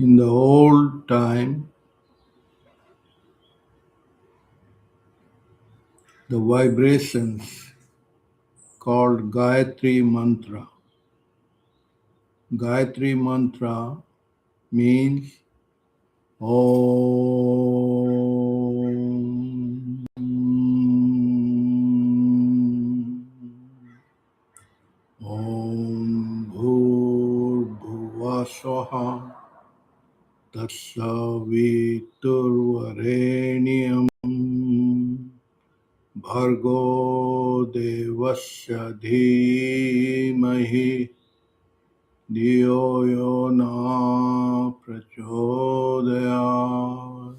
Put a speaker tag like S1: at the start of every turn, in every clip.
S1: In the old time, the vibrations called Gayatri Mantra. Gayatri Mantra means Om. Om Bhur Swaha Tatsaviturvarenyam Bhargo Devasya Dhimahi Dhiyo Yo Na Prachodayat.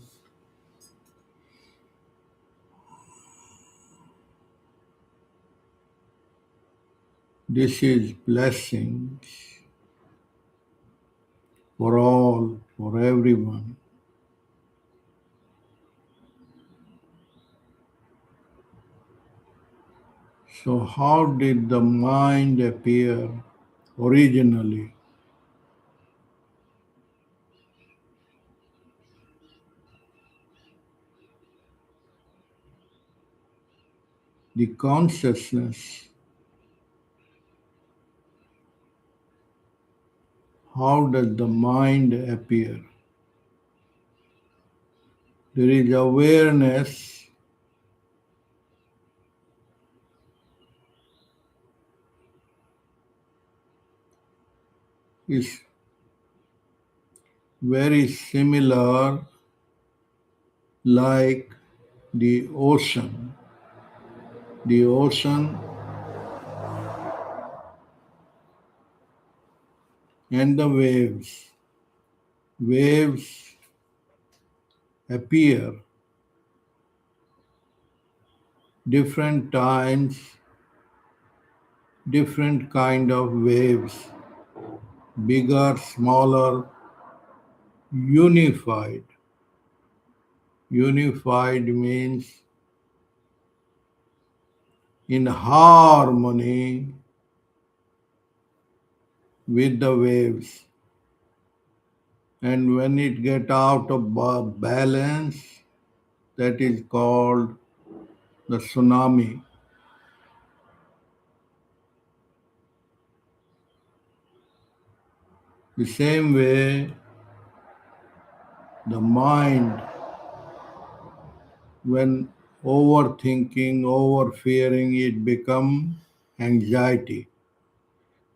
S1: This is blessings for all, for everyone. So how did the mind appear originally? The consciousness, how does the mind appear? There is awareness is very similar like the ocean. The ocean and the waves. Waves appear different times, different kind of waves, bigger, smaller, unified. Unified means in harmony with the waves. And when it get out of balance, that is called the tsunami. The same way, the mind, when overthinking, overfearing, it becomes anxiety.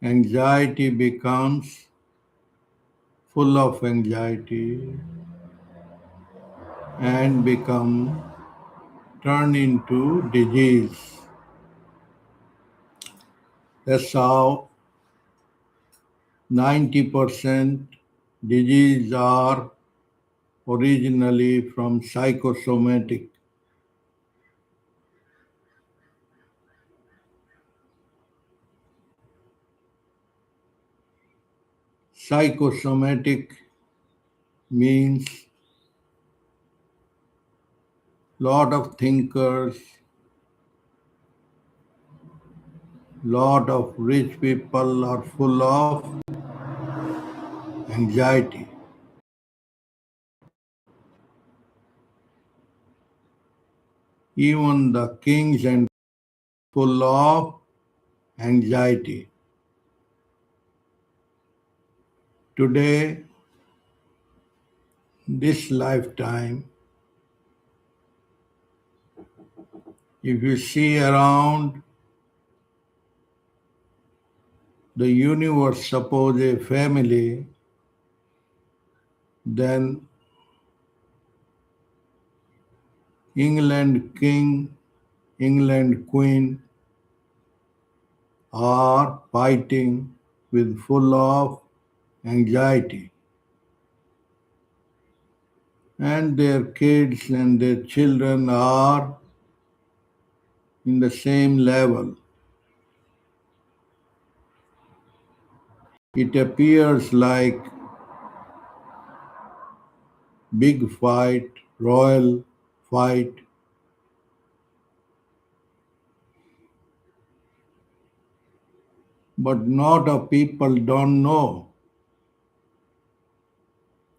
S1: Anxiety becomes full of anxiety and become turn into disease. That's how 90% disease are originally from psychosomatic. Psychosomatic means lot of thinkers, lot of rich people are full of anxiety. Even the kings and full of anxiety. Today, this lifetime, if you see around the universe, suppose a family, then England king, England queen are fighting with full of anxiety. And their kids and their children are in the same level. It appears like big fight, royal fight, but not a people don't know.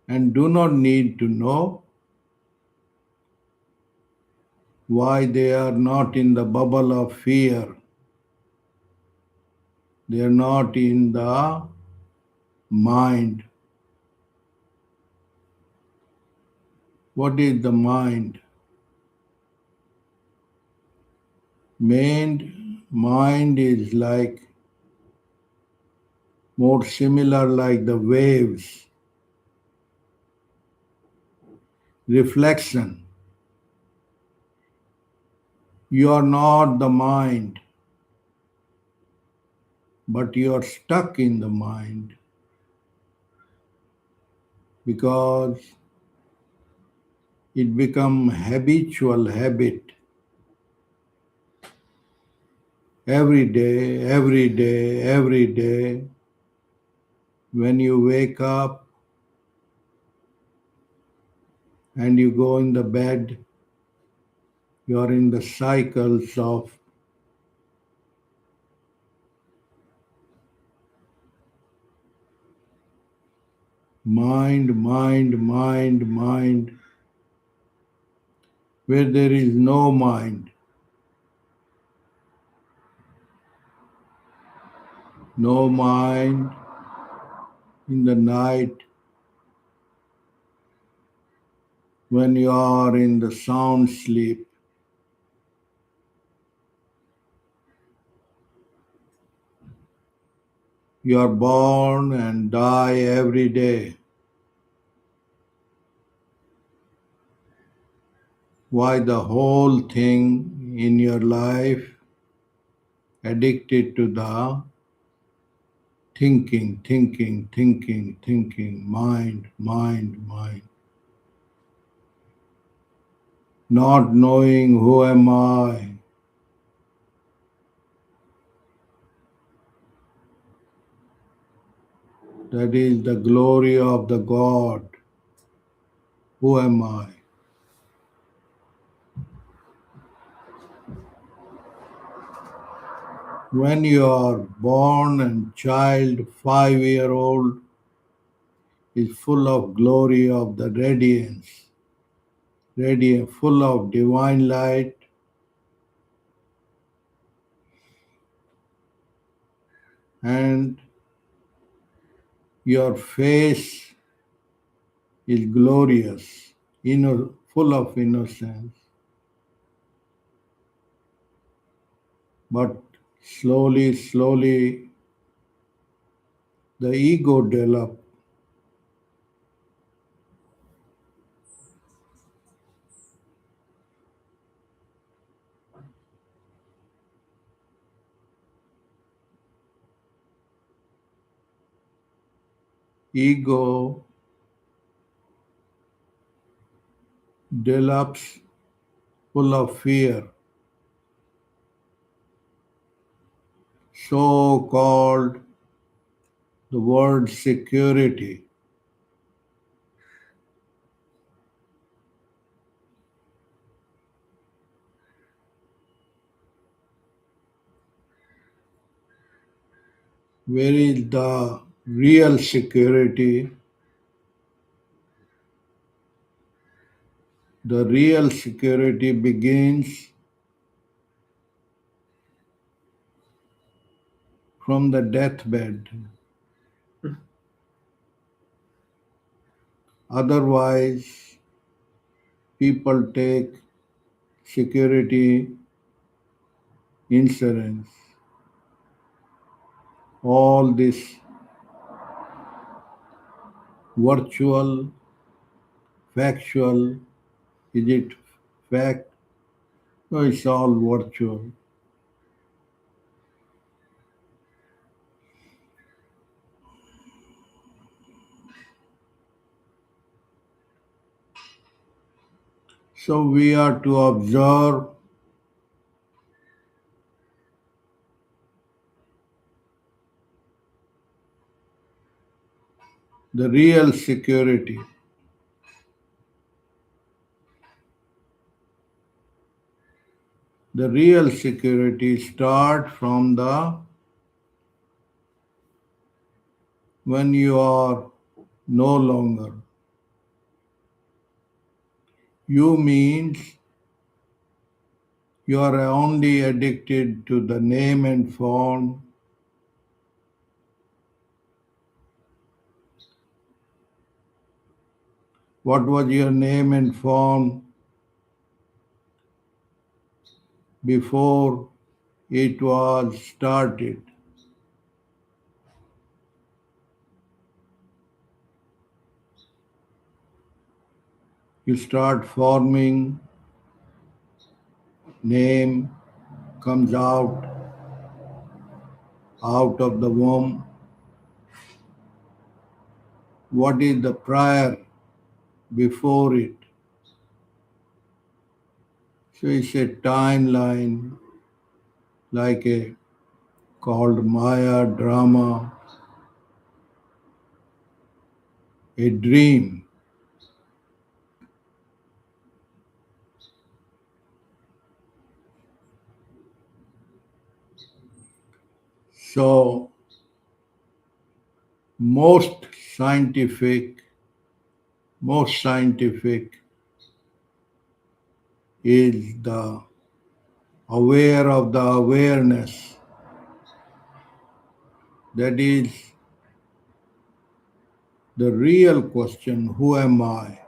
S1: and do not need to know why they are not in the bubble of fear. They are not in the mind. What is the mind? Mind is like more similar like the waves, reflection. You are not the mind, but you are stuck in the mind because it become habitual habit. Every day, every day, every day, when you wake up and you go in the bed, you are in the cycles of mind, mind, mind, mind, where there is no mind, no mind in the night when you are in the sound sleep. You are born and die every day. Why the whole thing in your life addicted to the thinking, thinking, thinking, thinking, mind, mind, mind. Not knowing who am I. That is the glory of the God. Who am I? When you are born and child, 5-year old is full of glory of the radiance, radiant, full of divine light, and your face is glorious, full of innocence. But slowly, slowly, the ego develops. Ego develops full of fear, so called the word security. Where is the real security? The real security begins from the deathbed. Otherwise, people take security insurance. All this virtual, factual, is it fact? No, it's all virtual. So we are to observe the real security. The real security start from the when you are no longer. You means you are only addicted to the name and form. What was your name and form before it was started? You start forming, name comes out of the womb. What is the prior before it? So it's a timeline like a called Maya drama, a dream. So most scientific, most scientific is the aware of the awareness. That is the real question, who am I?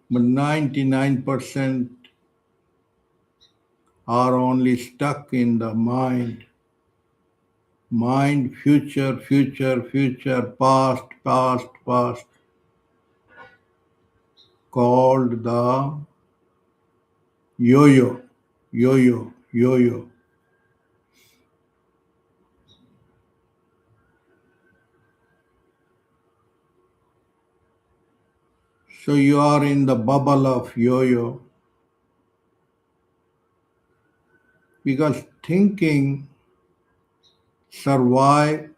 S1: But 99% are only stuck in the mind. Mind, future, future, future, past, past, past, called the yo-yo, yo-yo, yo-yo. So you are in the bubble of yo-yo because thinking survive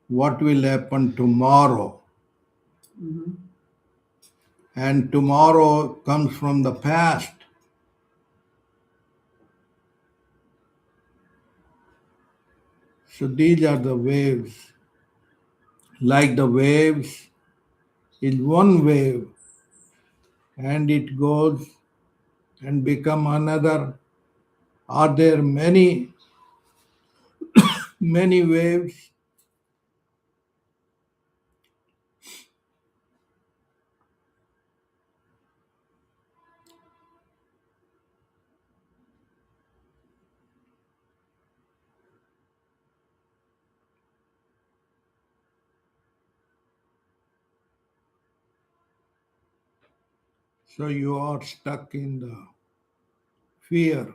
S1: what will happen tomorrow. And tomorrow comes from the past. So these are the waves. Like the waves is one wave and it goes and become another. Are there many, many waves? So you are stuck in the fear.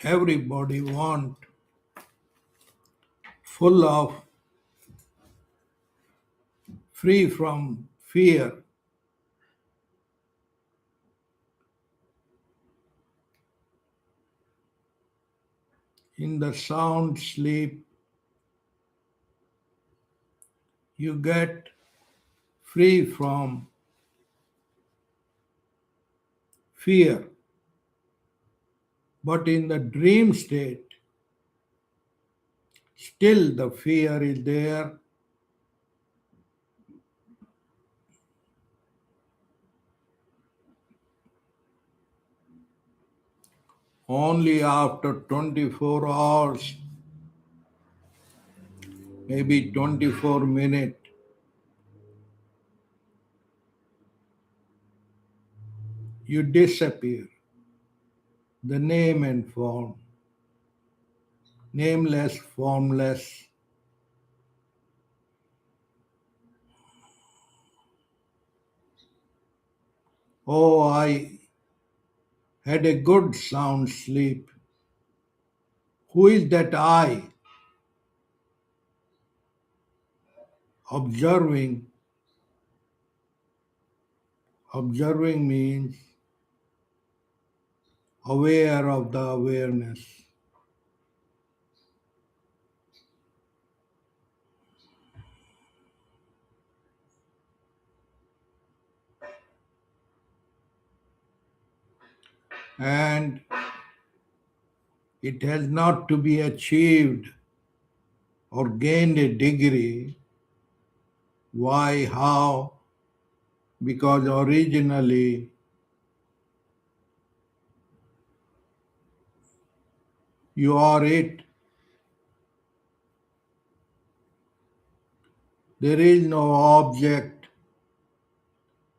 S1: Everybody want full of free from fear. In the sound sleep, you get free from fear. But in the dream state, still the fear is there. Only after 24 hours, maybe 24 minutes, you disappear. The name and form, nameless, formless. Oh, I had a good sound sleep. Who is that I? Observing. Observing means aware of the awareness. and it has not to be achieved or gained a degree. Why, how? Because originally you are it. There is no object,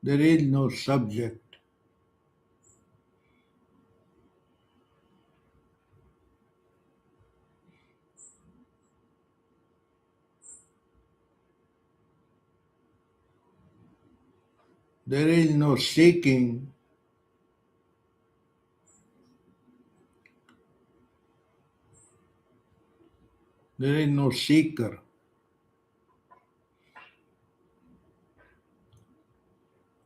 S1: there is no subject. There is no seeking, there is no seeker.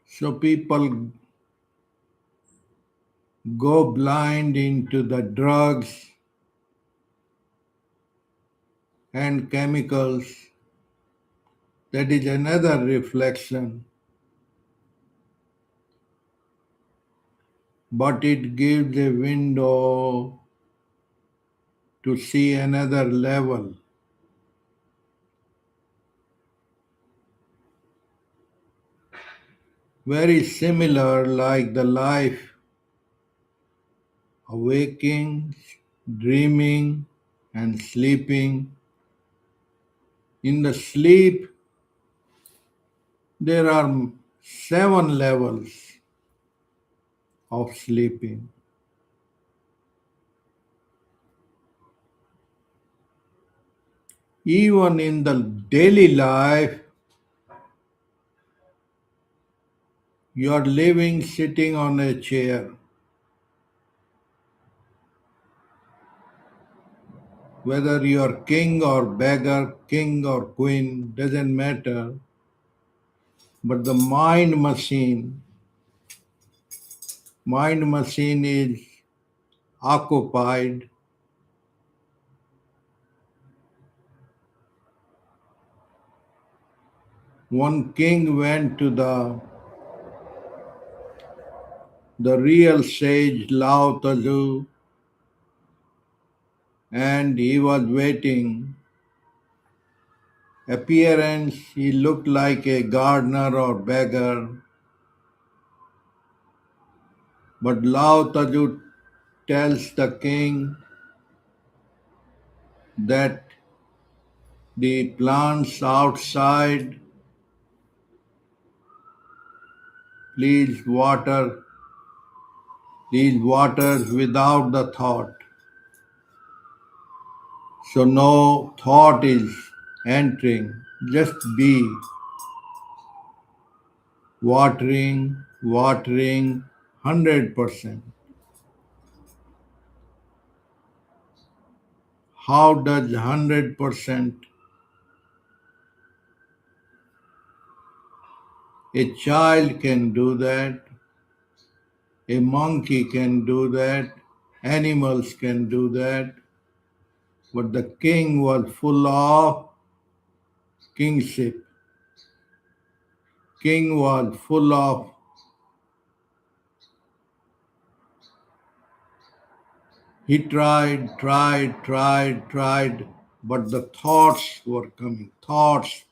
S1: So people go blind into the drugs and chemicals. That is another reflection, but it gives a window to see another level. Very similar like the life of waking, dreaming, and sleeping. In the sleep, there are 7 levels of sleeping. Even in the daily life, you are living sitting on a chair. Whether you are king or beggar, king or queen, doesn't matter. But the mind machine is occupied. One king went to the real sage Lao Tzu, and he was waiting. Appearance, he looked like a gardener or beggar. But Lao Tzu tells the king that the plants outside, please water these waters without the thought. So no thought is entering, just be watering 100%. How does 100%? A child can do that, a monkey can do that, animals can do that, but the king was full of kingship. King was full of, he tried, but the thoughts were coming. Thoughts.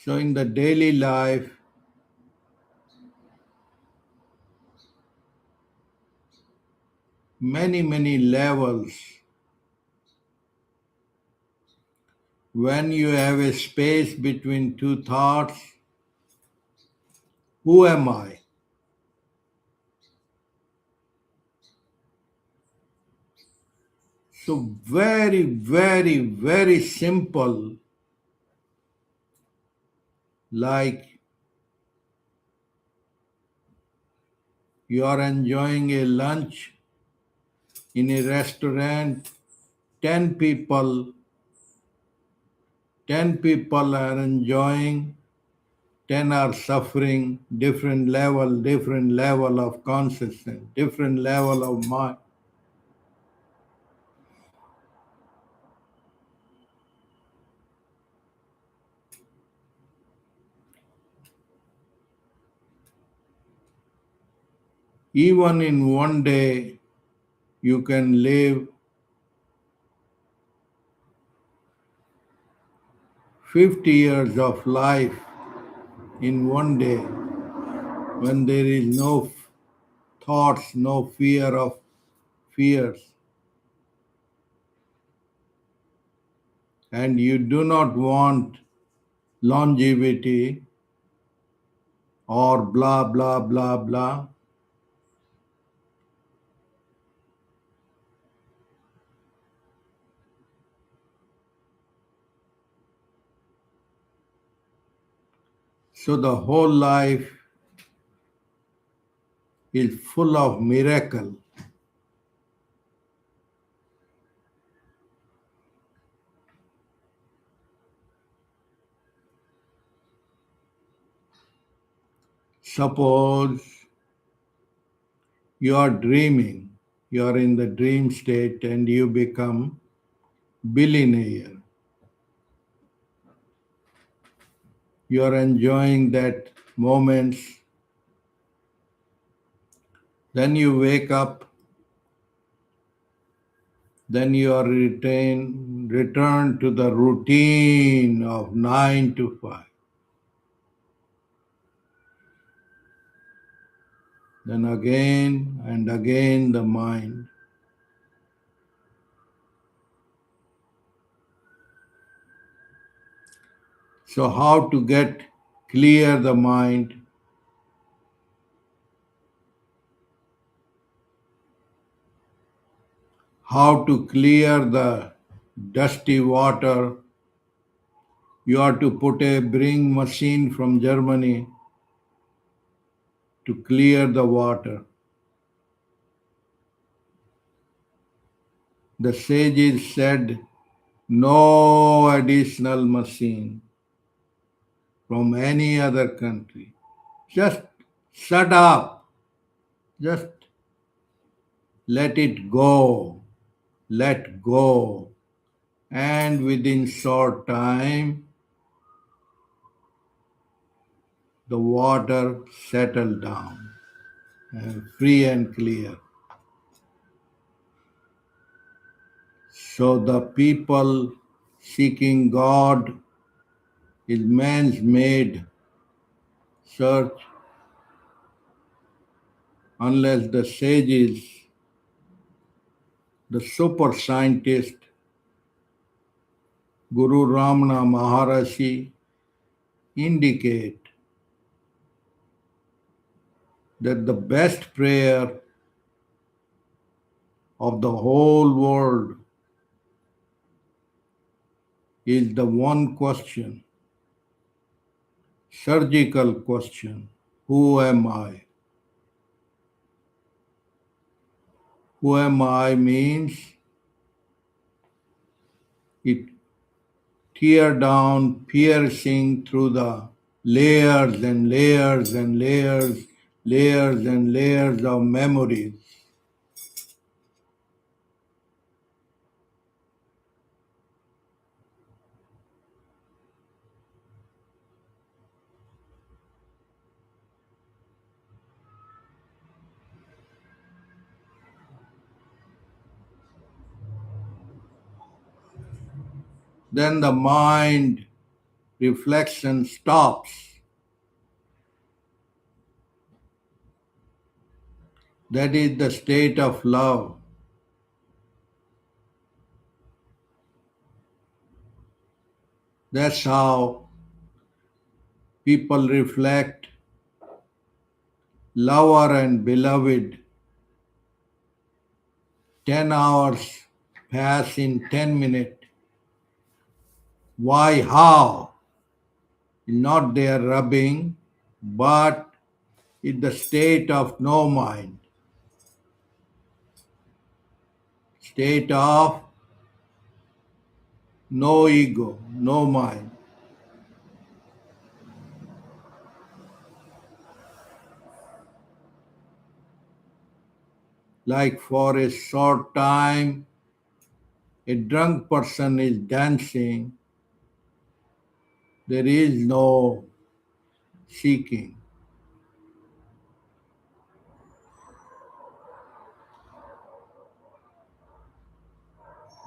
S1: So in the daily life, many levels. When you have a space between two thoughts, who am I? So very simple, like you are enjoying a lunch in a restaurant, 10 people, 10 people are enjoying, 10 are suffering, different level of consciousness, different level of mind. Even in one day, you can live 50 years of life in one day when there is no thoughts, no fear of fears, and you do not want longevity or blah, blah, blah, blah. So the whole life is full of miracle. Suppose you are dreaming, you are in the dream state and you become billionaire. You are enjoying that moments. Then you wake up, then you are return to the routine of 9 to 5. Then again and again the mind. So how to get clear the mind? How to clear the dusty water? You are to bring machine from Germany to clear the water. The sages said no additional machine from any other country. Just shut up. Just let it go. Let go. And within short time, the water settled down and free and clear. So the people seeking God is man's made search unless the sages, the super scientist, Guru Ramana Maharaji indicate that the best prayer of the whole world is the one question, surgical question, who am I? Who am I means it tear down, piercing through the layers and layers and layers, layers and layers of memories. Then the mind reflection stops. That is the state of love. That's how people reflect lover and beloved. 10 hours pass in 10 minutes. Why, how? Not their rubbing, but in the state of no mind, state of no ego, no mind. Like for a short time, a drunk person is dancing, there is no seeking.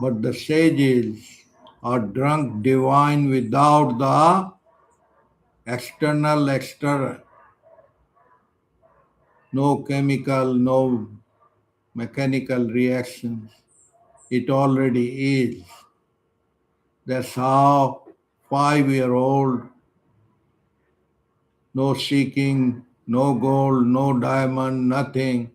S1: But the sages are drunk divine without the external, no chemical, no mechanical reactions. It already is. That's how 5-year-old, no seeking, no gold, no diamond, nothing.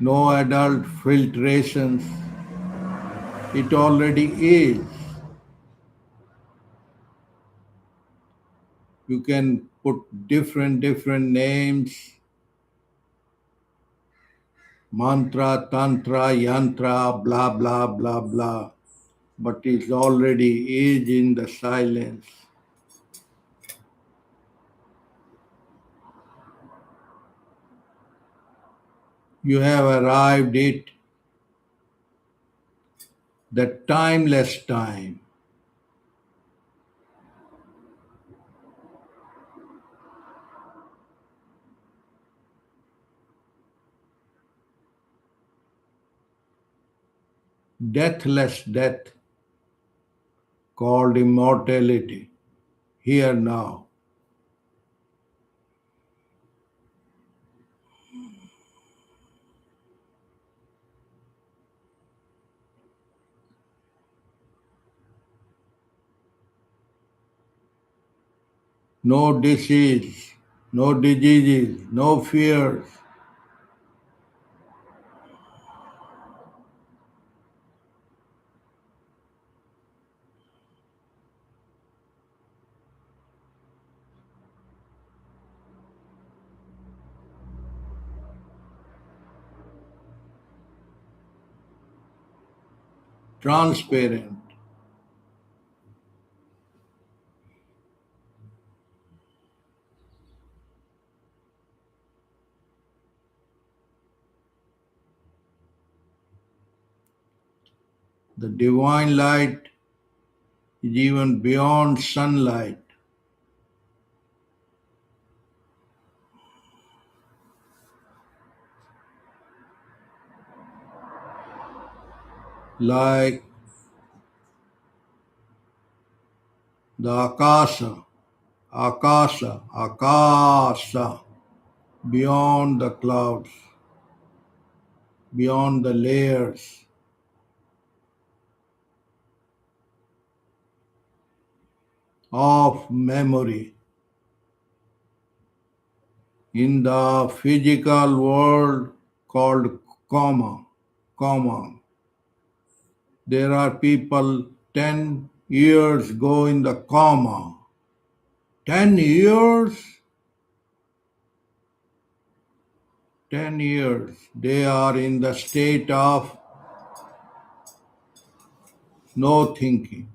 S1: No adult filtrations. It already is. You can put different names, mantra, tantra, yantra, blah, blah, blah, blah. But it already is in the silence. You have arrived at the timeless time. Deathless death called immortality, here now. No disease, no diseases, no fears. Transparent. The divine light is even beyond sunlight. Like the akasa, beyond the clouds, beyond the layers of memory. In the physical world called coma, there are people 10 years go in the coma. 10 years? 10 years. They are in the state of no thinking.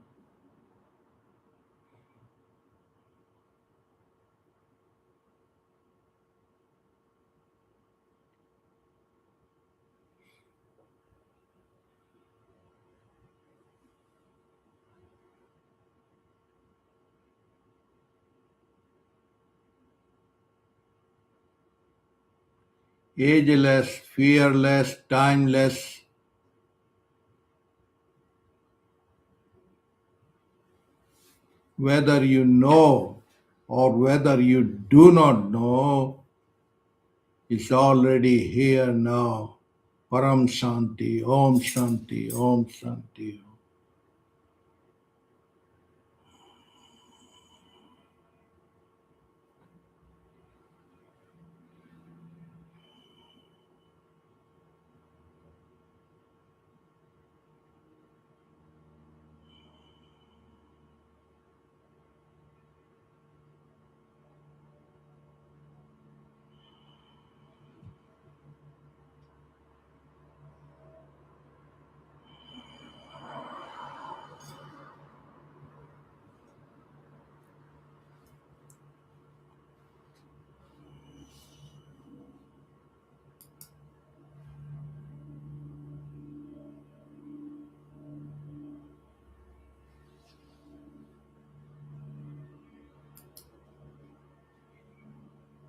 S1: Ageless, fearless, timeless. Whether you know or whether you do not know, it's already here now. Param Shanti, Om Shanti, Om Shanti.